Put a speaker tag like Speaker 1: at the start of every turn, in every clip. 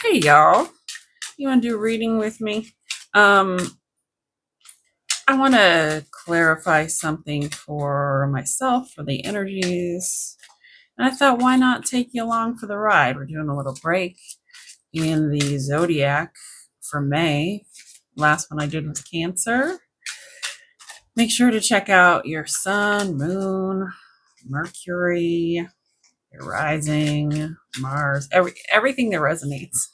Speaker 1: Hey y'all, you want to do a reading with me? Um, I want to clarify something for myself, for the energies. And I thought, why not take you along for the ride? We're doing a little break in the zodiac for May. Last one I did was Cancer. Make sure to check out your sun, moon, Mercury, your rising, Mars, everything that resonates.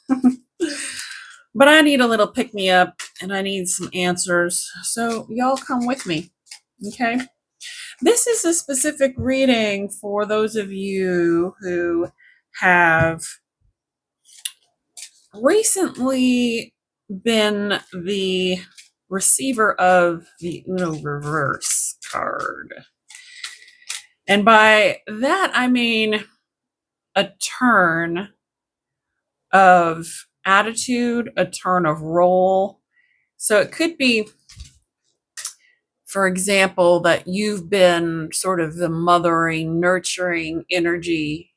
Speaker 1: But I need a little pick me up and I need some answers. So y'all come with me. Okay. This is a specific reading for those of you who have recently been the receiver of the Uno reverse card. And by that, I mean a turn of attitude, a turn of role. So it could be, for example, that you've been sort of the mothering, nurturing energy,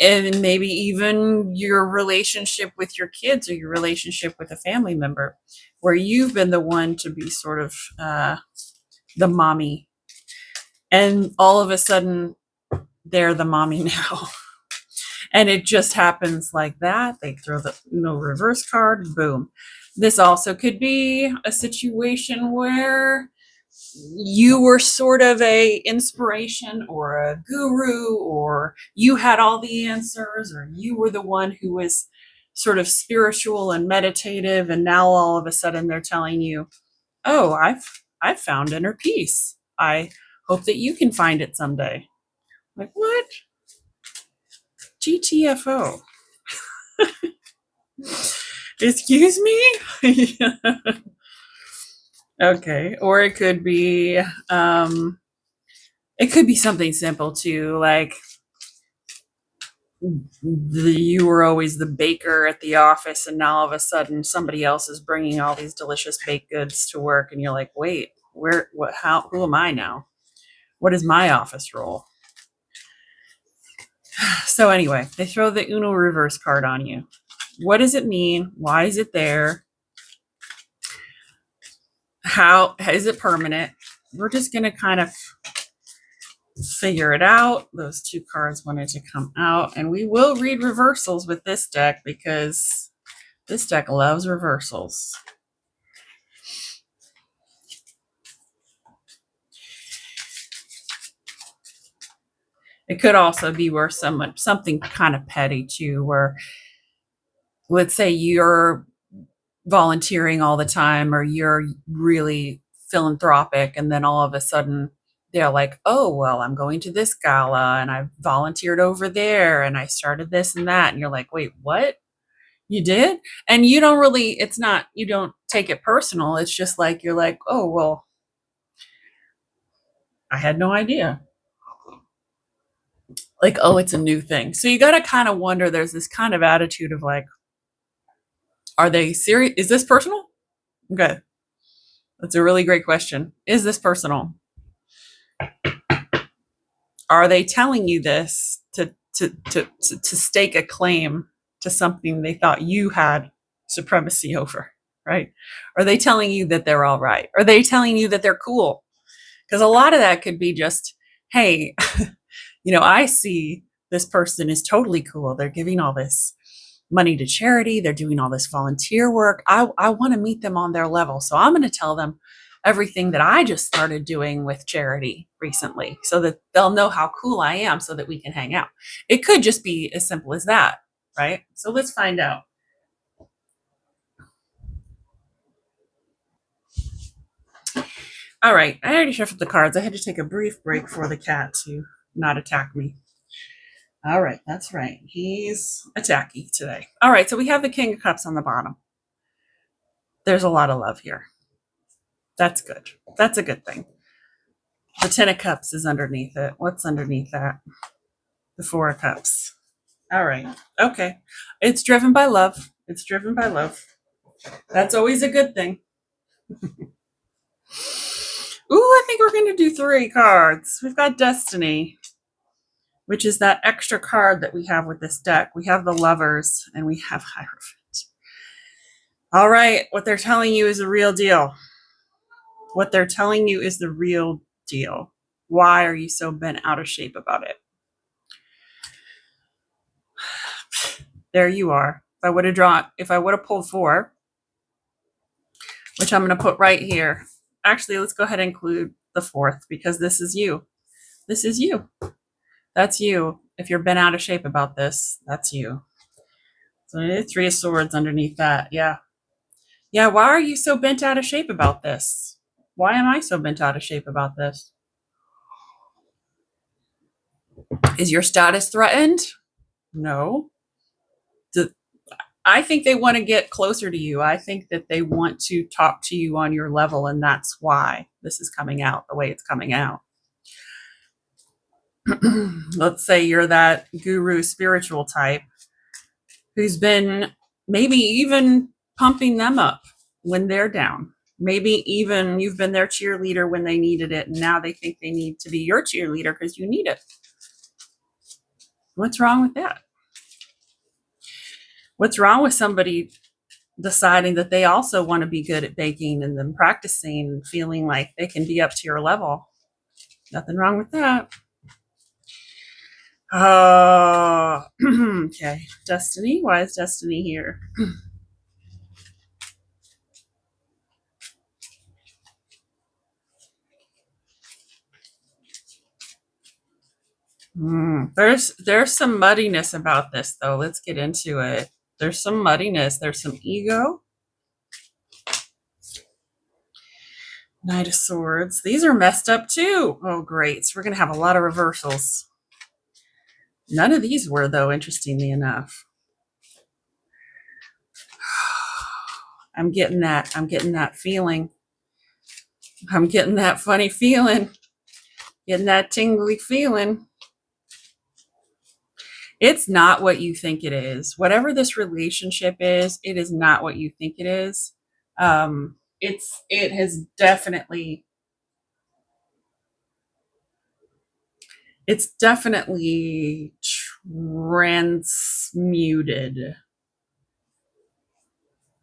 Speaker 1: and maybe even your relationship with your kids or your relationship with a family member, where you've been the one to be sort of the mommy. And all of a sudden, they're the mommy now. And it just happens like that. They throw the Uno reverse card, boom. This also could be a situation where you were sort of a inspiration or a guru, or you had all the answers, or you were the one who was sort of spiritual and meditative, and now all of a sudden they're telling you, oh, I've found inner peace. I hope that you can find it someday. Like, what? GTFO. Excuse me? Okay. Or it could be something simple too, like you were always the baker at the office, and now all of a sudden somebody else is bringing all these delicious baked goods to work, and you're like, wait, who am I now? What is my office role? So anyway, they throw the Uno reverse card on you. What does it mean? Why is it there? How is it permanent? We're just going to kind of figure it out. Those two cards wanted to come out, and we will read reversals with this deck because this deck loves reversals. It could also be where something kind of petty too, where let's say you're volunteering all the time, or you're really philanthropic, and then all of a sudden they're like, oh, well, I'm going to this gala and I volunteered over there and I started this and that. And you're like, wait, what? You did? And you don't really, you don't take it personal. It's just like, you're like, oh, well, I had no idea. Like, oh, it's a new thing. So you got to kind of wonder, there's this kind of attitude of like, are they serious? Is this personal? Okay. That's a really great question. Is this personal? Are they telling you this to stake a claim to something they thought you had supremacy over, right? Are they telling you that they're all right? Are they telling you that they're cool? Because a lot of that could be just, hey, I see this person is totally cool. They're giving all this money to charity. They're doing all this volunteer work. I want to meet them on their level. So I'm going to tell them everything that I just started doing with charity recently, so that they'll know how cool I am, so that we can hang out. It could just be as simple as that, right? So let's find out. All right, I already shuffled the cards. I had to take a brief break for the cat to not attack me. All right, that's right. He's attacky today. All right, so we have the King of Cups on the bottom. There's a lot of love here. That's good. That's a good thing. The Ten of Cups is underneath it. What's underneath that? The Four of Cups. All right. Okay. It's driven by love. It's driven by love. That's always a good thing. Ooh, I think we're going to do 3 cards. We've got Destiny. which is that extra card that we have with this deck. We have the Lovers and we have Hierophant. All right, what they're telling you is the real deal. What they're telling you is the real deal. Why are you so bent out of shape about it? There you are. If I would have pulled 4, which I'm going to put right here. Actually, let's go ahead and include the 4th because this is you. This is you. That's you. If you're bent out of shape about this, that's you. So 3 of Swords underneath that. Yeah. Yeah, why are you so bent out of shape about this? Why am I so bent out of shape about this? Is your status threatened? No. I think they want to get closer to you. I think that they want to talk to you on your level, and that's why this is coming out the way it's coming out. Let's say you're that guru spiritual type who's been maybe even pumping them up when they're down. Maybe even you've been their cheerleader when they needed it, and now they think they need to be your cheerleader because you need it. What's wrong with that? What's wrong with somebody deciding that they also want to be good at baking and then practicing and feeling like they can be up to your level? Nothing wrong with that. Okay. Destiny. Why is Destiny here? There's some muddiness about this, though. Let's get into it. There's some muddiness. There's some ego. Knight of Swords. These are messed up too. Oh, great. So we're going to have a lot of reversals. None of these were, though, interestingly enough. I'm getting that. I'm getting that feeling. I'm getting that funny feeling. Getting that tingly feeling. It's not what you think it is. Whatever this relationship is, it is not what you think it is. It has definitely, it's definitely transmuted.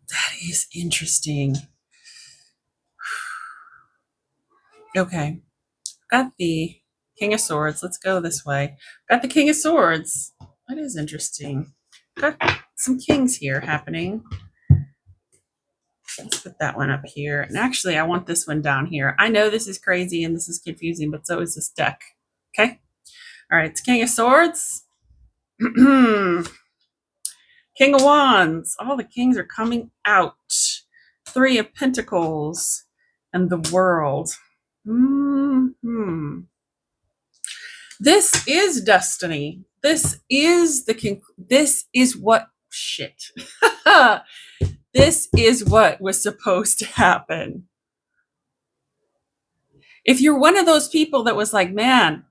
Speaker 1: That is interesting. Okay. Got the King of Swords. Let's go this way. Got the King of Swords. That is interesting. Got some kings here happening. Let's put that one up here. And actually, I want this one down here. I know this is crazy and this is confusing, but so is this deck. Okay. All right. It's King of Swords. King of Wands. All the kings are coming out. 3 of Pentacles and the World. This is destiny. This is the king. This is what shit. This is what was supposed to happen. If you're one of those people that was like, man,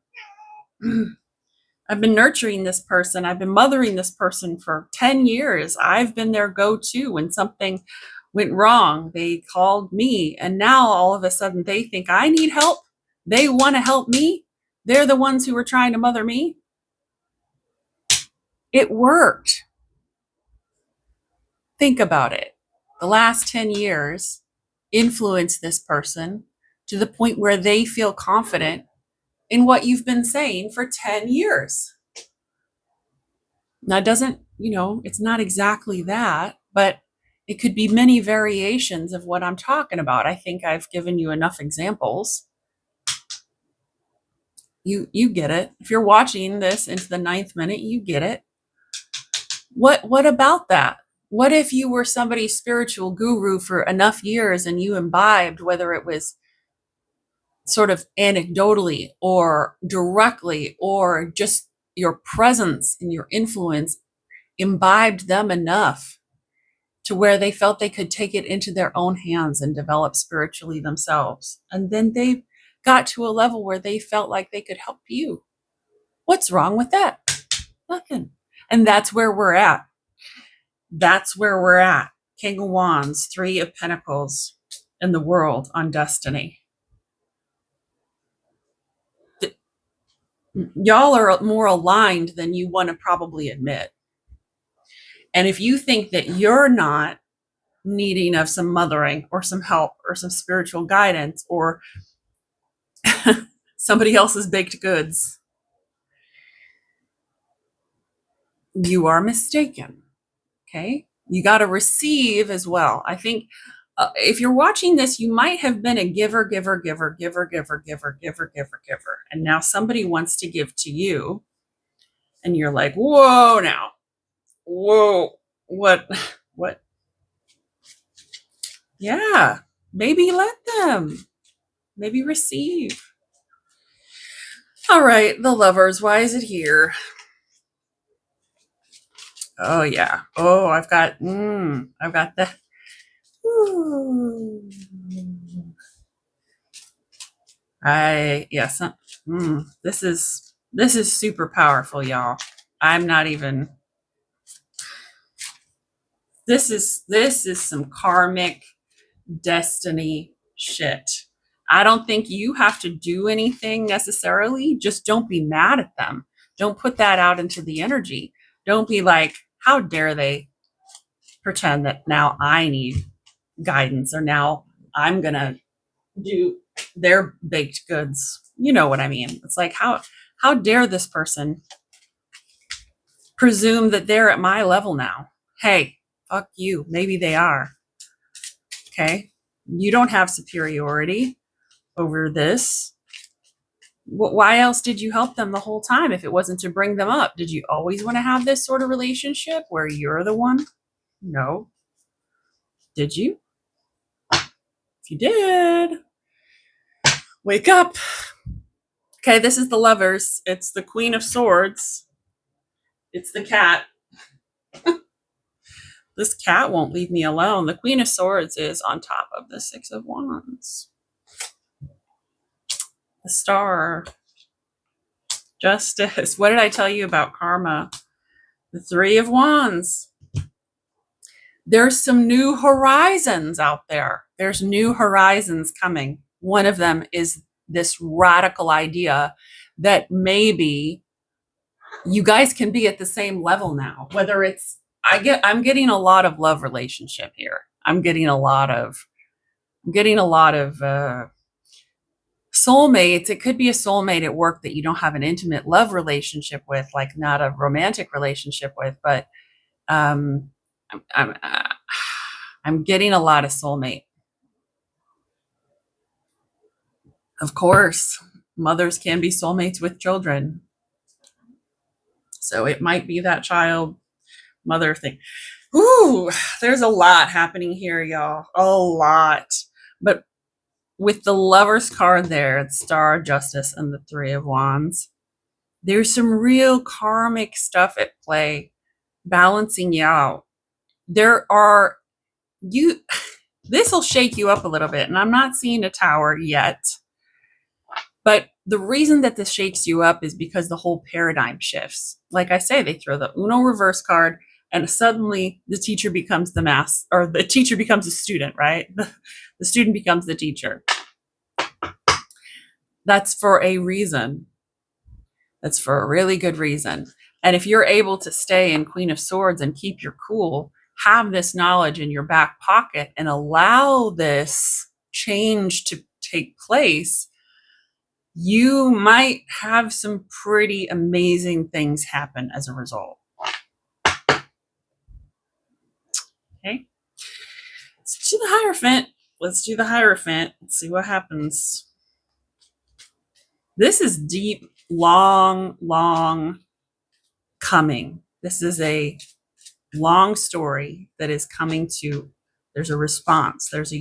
Speaker 1: I've been nurturing this person, I've been mothering this person for 10 years, I've been their go-to when something went wrong, they called me, and now all of a sudden they think I need help, they want to help me, they're the ones who were trying to mother me. It worked. Think about it. The last 10 years influenced this person to the point where they feel confident in what you've been saying for 10 years. Now, it doesn't, it's not exactly that, but it could be many variations of what I'm talking about. I think I've given you enough examples. You get it. If you're watching this into the 9th minute, you get it. What about that? What if you were somebody's spiritual guru for enough years and you imbibed, whether it was sort of anecdotally or directly or just your presence and your influence imbibed them enough to where they felt they could take it into their own hands and develop spiritually themselves. And then they got to a level where they felt like they could help you. What's wrong with that? Nothing. And that's where we're at. That's where we're at. King of Wands, 3 of Pentacles, and the World on destiny. Y'all are more aligned than you want to probably admit. And if you think that you're not needing of some mothering or some help or some spiritual guidance or somebody else's baked goods, you are mistaken. Okay. You got to receive as well. I think if you're watching this, you might have been a giver, giver, giver, giver, giver, giver, giver, giver, giver. And now somebody wants to give to you. And you're like, whoa, now, whoa, what? Yeah. Maybe let them, maybe receive. All right. The Lovers. Why is it here? Oh, yeah. Oh, I've got the. Ooh. Yes. This is super powerful, y'all. I'm not even. This is some karmic destiny shit. I don't think you have to do anything necessarily. Just don't be mad at them. Don't put that out into the energy. Don't be like, how dare they pretend that now I need guidance or now I'm going to do their baked goods. You know what I mean? It's like, how dare this person presume that they're at my level now? Hey, fuck you. Maybe they are. Okay. You don't have superiority over this. Why else did you help them the whole time if it wasn't to bring them up? Did you always want to have this sort of relationship where you're the one? No. Did you? If you did, wake up. Okay, this is the Lovers. It's the Queen of Swords. It's the cat. This cat won't leave me alone. The Queen of Swords is on top of the Six of Wands. The Star. Justice. What did I tell you about karma? The Three of Wands. There's some new horizons out there. There's new horizons coming. One of them is this radical idea that maybe you guys can be at the same level now. Whether it's I'm getting a lot of love relationship here. I'm getting a lot of soulmates. It could be a soulmate at work that you don't have an intimate love relationship with, like not a romantic relationship with, but I'm getting a lot of soulmate. Of course, mothers can be soulmates with children. So it might be that child mother thing. Ooh, there's a lot happening here, y'all. A lot. But with the Lovers card there, it's Star, Justice, and the Three of Wands, there's some real karmic stuff at play, balancing you out. This will shake you up a little bit, and I'm not seeing a tower yet. But the reason that this shakes you up is because the whole paradigm shifts. Like I say, they throw the Uno reverse card, and suddenly the teacher becomes the teacher becomes a student, right? The student becomes the teacher. That's for a reason. That's for a really good reason. And if you're able to stay in Queen of Swords and keep your cool, have this knowledge in your back pocket and allow this change to take place, you might have some pretty amazing things happen as a result. Okay. Let's do the Hierophant. Let's see what happens. This is deep, long coming. This is a long story that is coming to, there's a response. There's a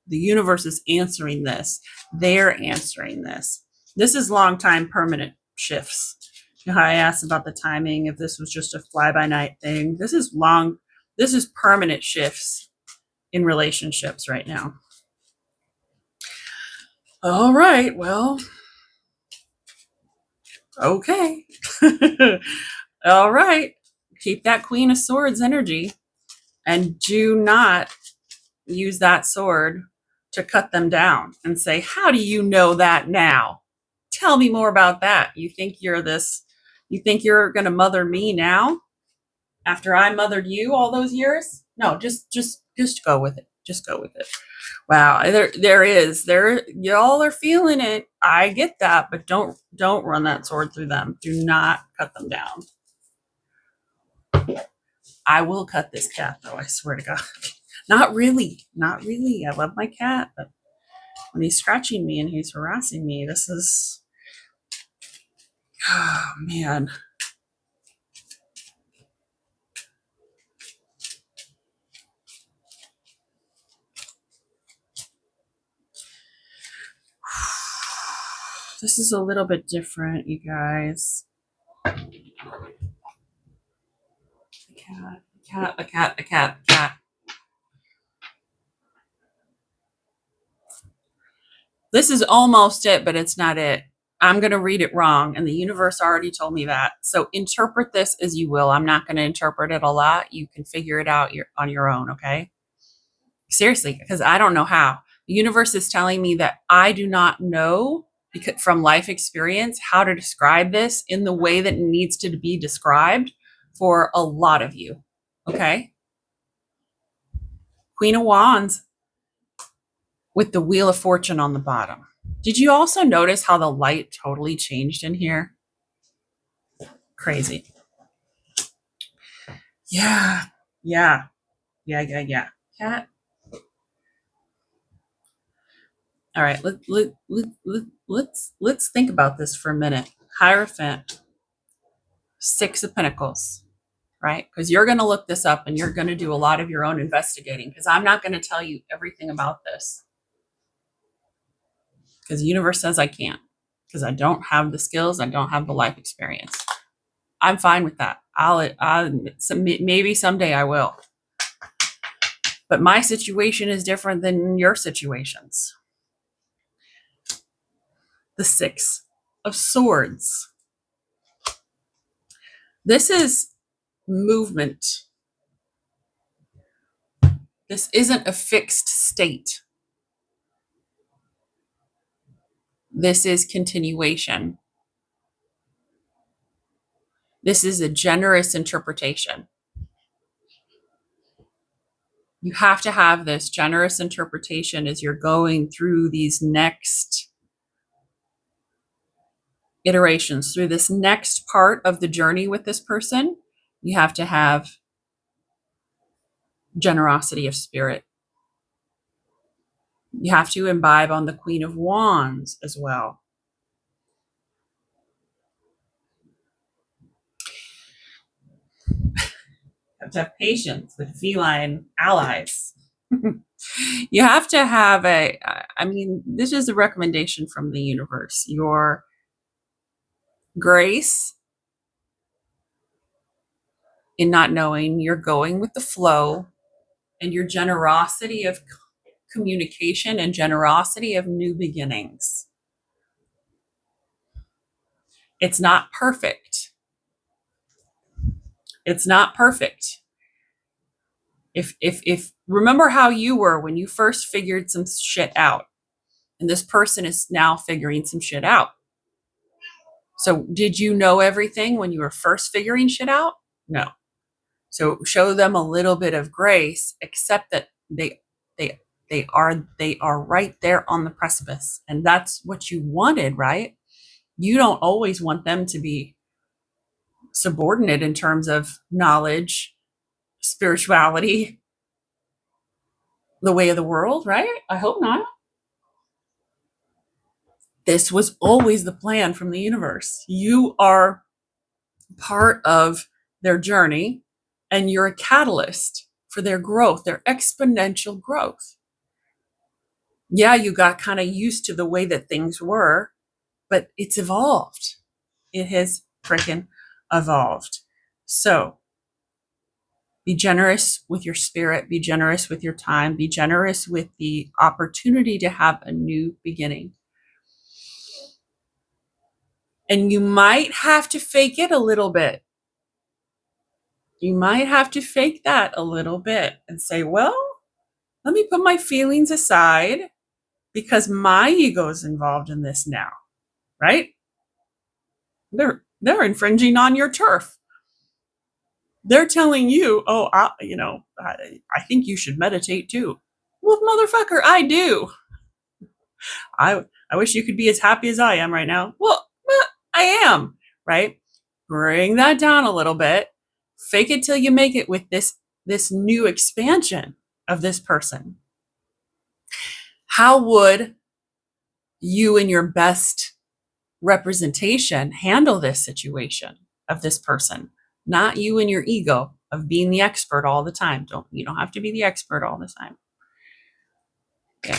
Speaker 1: the universe is answering this. They're answering this. This is long time permanent shifts. You know how I asked about the timing, if this was just a fly by night thing. This is permanent shifts in relationships right now. All right, well, okay. All right. Keep that Queen of Swords energy and do not use that sword to cut them down and say, how do you know that now? Tell me more about that. You think you're going to mother me now after I mothered you all those years? No, just go with it. Just go with it. Wow, there y'all are feeling it. I get that, but don't run that sword through them. Do not cut them down. I will cut this cat though, I swear to God. Not really. I love my cat, but when he's scratching me and he's harassing me, this is, oh man. This is a little bit different, you guys. A cat. This is almost it, but it's not it. I'm going to read it wrong, and the universe already told me that. So interpret this as you will. I'm not going to interpret it a lot. You can figure it out on your own, okay? Seriously, because I don't know how. The universe is telling me that I do not know from life experience how to describe this in the way that it needs to be described for a lot of you, okay? Queen of Wands with the Wheel of Fortune on the bottom. Did you also notice how the light totally changed in here? Crazy. Yeah. Cat. All right, let's think about this for a minute. Hierophant, 6 of Pentacles, right? Because you're going to look this up and you're going to do a lot of your own investigating, because I'm not going to tell you everything about this. Because the universe says I can't, because I don't have the skills, I don't have the life experience. I'm fine with that. Maybe someday I will. But my situation is different than your situations. The 6 of Swords. This is movement. This isn't a fixed state. This is continuation. This is a generous interpretation. You have to have this generous interpretation as you're going through these next iterations, through this next part of the journey with this person. You have to have generosity of spirit. You have to imbibe on the Queen of Wands as well. You have to have patience with feline allies. You have to have this is a recommendation from the universe. Your grace in not knowing, you're going with the flow, and your generosity of communication and generosity of new beginnings. It's not perfect. It's not perfect. If remember how you were when you first figured some shit out, and this person is now figuring some shit out. So did you know everything when you were first figuring shit out? No. So show them a little bit of grace, accept that they are right there on the precipice, and that's what you wanted, right? You don't always want them to be subordinate in terms of knowledge, spirituality, the way of the world, right? I hope not. This was always the plan from the universe. You are part of their journey, and you're a catalyst for their growth, their exponential growth. Yeah, you got kind of used to the way that things were, but it's evolved. It has freaking evolved. So be generous with your spirit, be generous with your time, be generous with the opportunity to have a new beginning. And you might have to fake it a little bit. You might have to fake that a little bit and say, well, let me put my feelings aside because my ego is involved in this now, right? They're infringing on your turf. They're telling you, oh, I think you should meditate too. Well, motherfucker, I do. I wish you could be as happy as I am right now. Well, I am, right? Bring that down a little bit. Fake it till you make it with this new expansion of this person. How would you in your best representation handle this situation of this person? Not you and your ego of being the expert all the time. You don't have to be the expert all the time. Yeah.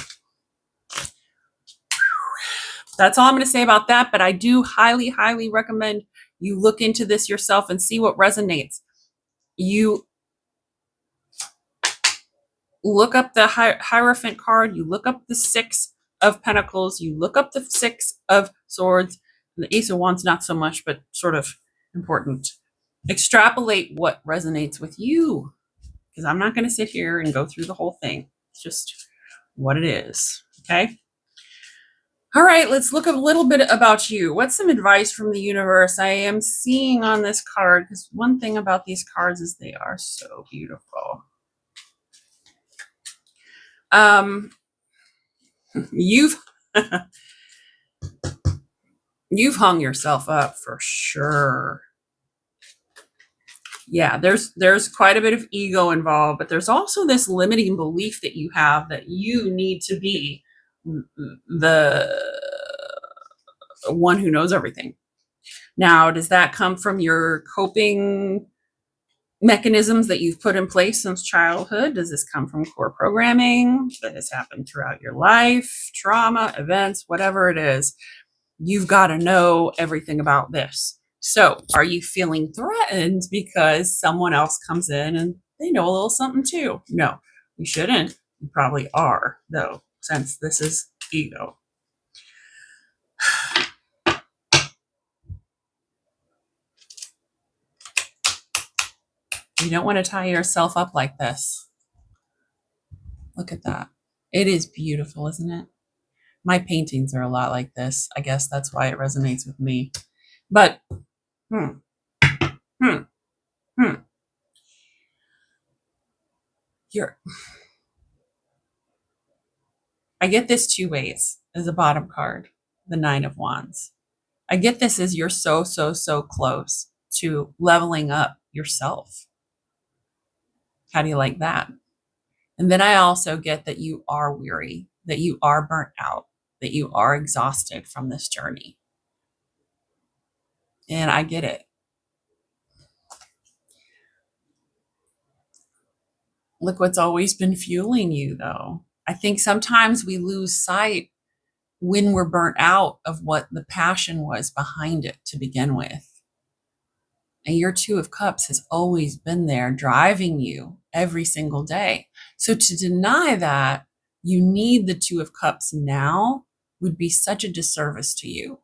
Speaker 1: That's all I'm going to say about that. But I do highly, highly recommend you look into this yourself and see what resonates. You look up the Hierophant card. You look up the Six of Pentacles. You look up the Six of Swords. The Ace of Wands, not so much, but sort of important. Extrapolate what resonates with you, because I'm not going to sit here and go through the whole thing. It's just what it is. Okay. All right, let's look a little bit about you. What's some advice from the universe I am seeing on this card? Because one thing about these cards is they are so beautiful. You've you've hung yourself up for sure. Yeah, there's quite a bit of ego involved, but there's also this limiting belief that you have that you need to be the one who knows everything. Now, does that come from your coping mechanisms that you've put in place since childhood? Does this come from core programming that has happened throughout your life, trauma, events, whatever it is? You've got to know everything about this. So are you feeling threatened because someone else comes in and they know a little something too? No, you shouldn't. You probably are, though, since this is ego. You don't want to tie yourself up like this. Look at that. It is beautiful, isn't it? My paintings are a lot like this. I guess that's why it resonates with me. But, I get this two ways as a bottom card, the Nine of Wands. I get this as you're so, so, so close to leveling up yourself. How do you like that? And then I also get that you are weary, that you are burnt out, that you are exhausted from this journey. And I get it. Look what's always been fueling you, though. I think sometimes we lose sight when we're burnt out of what the passion was behind it to begin with. And your Two of Cups has always been there driving you every single day. So to deny that you need the Two of Cups now would be such a disservice to you.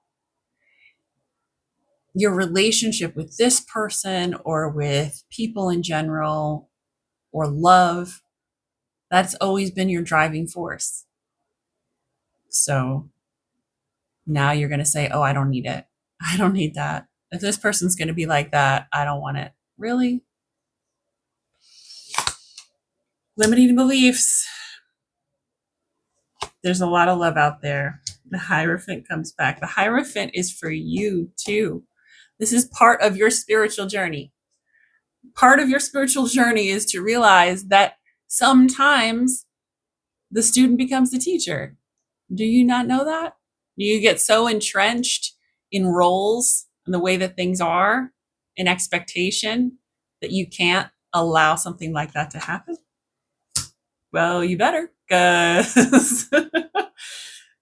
Speaker 1: Your relationship with this person or with people in general or love, that's always been your driving force. So now you're going to say, oh, I don't need it. I don't need that. If this person's going to be like that, I don't want it. Really? Limiting beliefs. There's a lot of love out there. The Hierophant comes back. The Hierophant is for you too. This is part of your spiritual journey. Part of your spiritual journey is to realize that sometimes the student becomes the teacher. Do you not know that? Do you get so entrenched in roles and the way that things are, in expectation, that you can't allow something like that to happen? Well, you better, because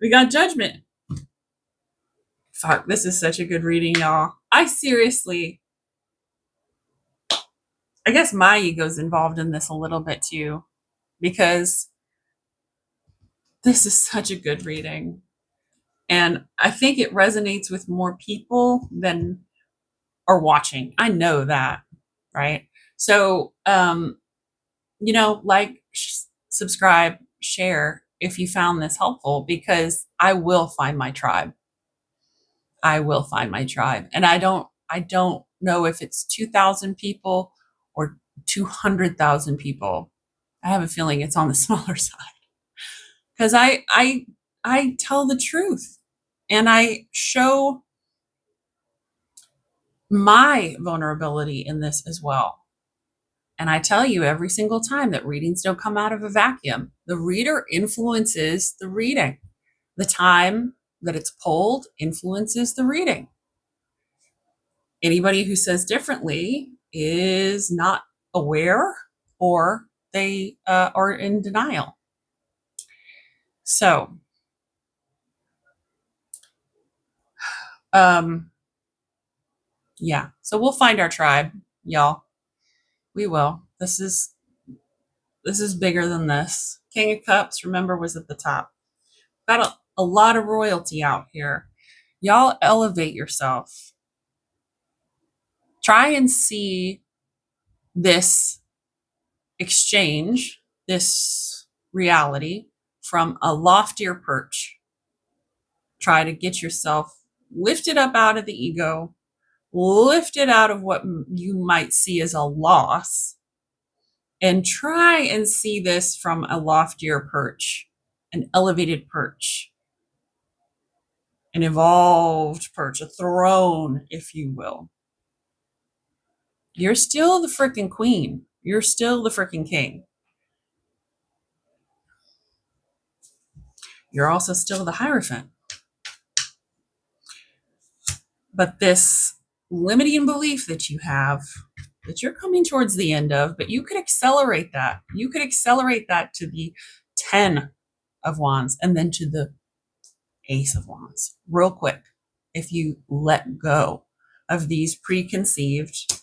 Speaker 1: we got Judgment. Fuck, this is such a good reading, y'all. I guess my ego's involved in this a little bit too, because this is such a good reading. And I think it resonates with more people than are watching. I know that, right? So, like, subscribe, share if you found this helpful, because I will find my tribe. I will find my tribe. And I don't know if it's 2,000 people or 200,000 people. I have a feeling it's on the smaller side because I tell the truth and I show my vulnerability in this as well. And I tell you every single time that readings don't come out of a vacuum. The reader influences the reading. The time that it's pulled influences the reading. Anybody who says differently is not aware or they are in denial. So, yeah. So we'll find our tribe, y'all. We will. This is bigger than this. King of Cups, remember, was at the top. Got a lot of royalty out here. Y'all elevate yourself. Try and see this exchange, this reality from a loftier perch. Try to get yourself lifted up out of the ego, lifted out of what you might see as a loss, and try and see this from a loftier perch, an elevated perch, an evolved perch, a throne, if you will. You're still the freaking queen. You're still the freaking king. You're also still the Hierophant. But this limiting belief that you have, that you're coming towards the end of, but you could accelerate that. You could accelerate that to the 10 of Wands and then to the Ace of Wands real quick if you let go of these preconceived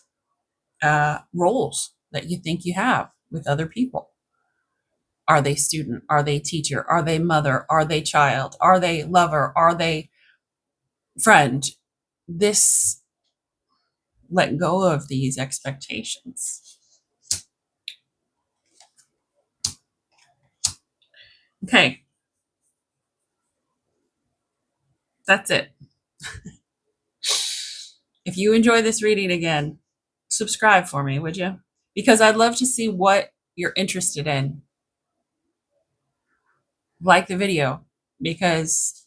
Speaker 1: roles that you think you have with other people. Are they student? Are they teacher? Are they mother? Are they child? Are they lover? Are they friend? This, let go of these expectations. Okay. That's it. If you enjoy this reading again, subscribe for me, would you? Because I'd love to see what you're interested in. Like the video, because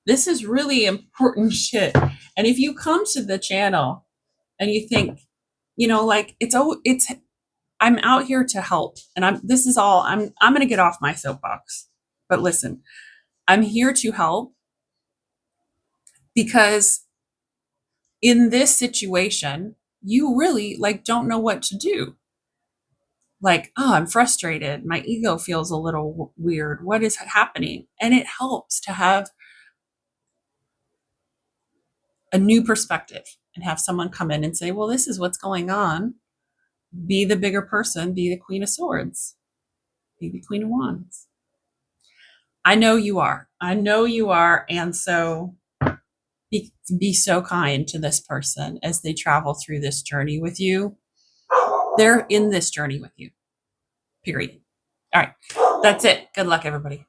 Speaker 1: this is really important shit. And if you come to the channel and you think, like it's I'm out here to help, and I'm going to get off my soapbox. But listen, I'm here to help because in this situation, you really don't know what to do. I'm frustrated. My ego feels a little weird. What is happening? And it helps to have a new perspective and have someone come in and say, well, this is what's going on. Be the bigger person, be the Queen of Swords, be the Queen of Wands. I know you are. And so be so kind to this person as they travel through this journey with you. They're in this journey with you, period. All right. That's it. Good luck, everybody.